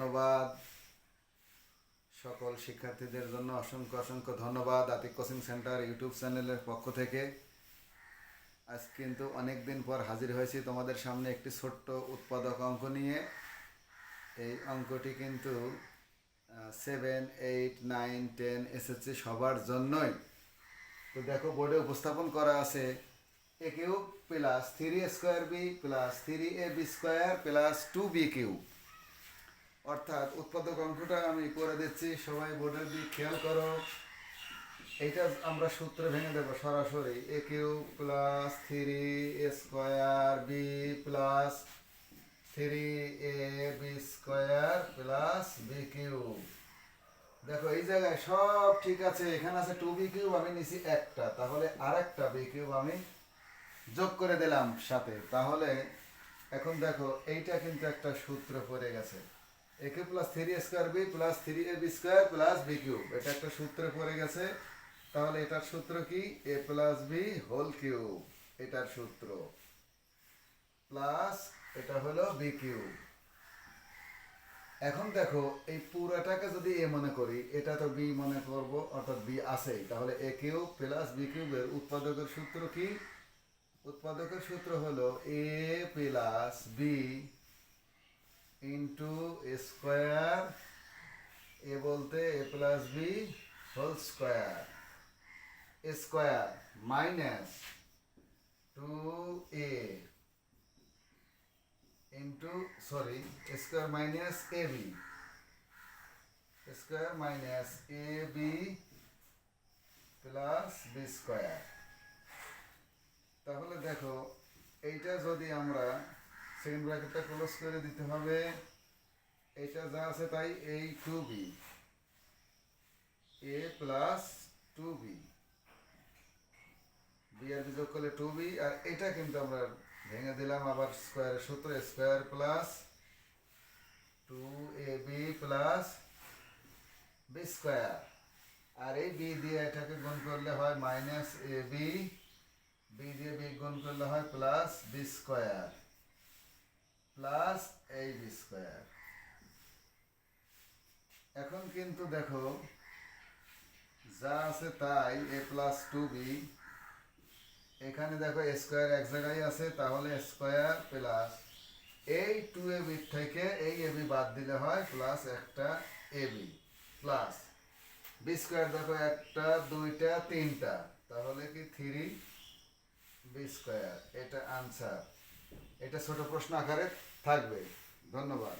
ধন্যবাদ। সকল শিক্ষার্থীদের জন্য অসংখ্য অসংখ্য ধন্যবাদ আতিক কোচিং সেন্টার ইউটিউব চ্যানেলের পক্ষ থেকে। আজ কিন্তু অনেক দিন পর হাজির হয়েছি তোমাদের সামনে একটি ছোট্ট উৎপাদক অঙ্ক নিয়ে। এই অঙ্কটি কিন্তু 7, 8, 9, 10 এসএসসি সবার জন্যই। তো দেখো বোর্ডে উপস্থাপন করা আছে A cube plus 3a² B plus 3ab² plus 2b cube. অর্থাৎ উৎপাদক অঙ্কটা আমি করে দিচ্ছি, সবাই বোর্ডের দিক খেয়াল করো। এইটা আমরা সূত্রে ভেঙে দেবো সরাসরি। A cube plus 3a² B plus 3ab² plus B cube. দেখো এই জায়গায় সব ঠিক আছে, এখানে আছে 2b কিউব, আমি নিছি একটা, তাহলে আরেকটা বি কিউব আমি যোগ করে দিলাম সাথে। তাহলে এখন দেখো এইটা কিন্তু একটা সূত্র পড়ে গেছে, A cube plus 3a² B plus 3ab² plus B cube, এটা একটা সূত্রে পড়ে গেছে। তাহলে এটার সূত্র কি? a plus B whole cube, এটার সূত্র প্লাস এটা হলো বি কিউব। এখন দেখো এই পুরাটাকে যদি এ মনে করি, এটা তো বি মনে করব, অর্থাৎ বি আছেই। তাহলে এ কিউব প্লাস বি কিউবের উৎপাদকের সূত্র কি? উৎপাদকের সূত্র হলো A plus B into square, এ বলতে A plus B whole square, square minus 2a into square minus A B, square minus A B plus B square. তাহলে দেখো এইটা যদি আমরা সেকেন্ড ব্র্যাকেটটা ক্লোজ করে দিতে হবে, এইটা যা আছে তাই, এই 2b a plus 2b, b আর বি যোগ করলে 2b, আর এটা কিন্তু আমরা ভেঙে দিলাম আবার স্কোয়ারের সূত্র, square plus 2ab plus B square. আর এই বি দিয়ে এটাকে গুণ করলে হয় মাইনাস এ বি, বি দিয়ে বি গুণ করলে হয় প্লাস বি স্কোয়ার প্লাস এই বি স্কোয়ার। এখন কিন্তু দেখো যা আছে তাই, এ প্লাস 2b, এখানে দেখো স্কোয়ার এক জায়গায় আছে, তাহলে স্কোয়ার প্লাস এই 2ab থেকে এই এবি বাদ দিলে হয় প্লাস একটা এবি প্লাস বি স্কোয়ার। দেখো একটা, দুইটা, তিনটা, তাহলে কি 3b²। এটা আনসার। এটা ছোট প্রশ্ন আকারে থাকবে। ধন্যবাদ।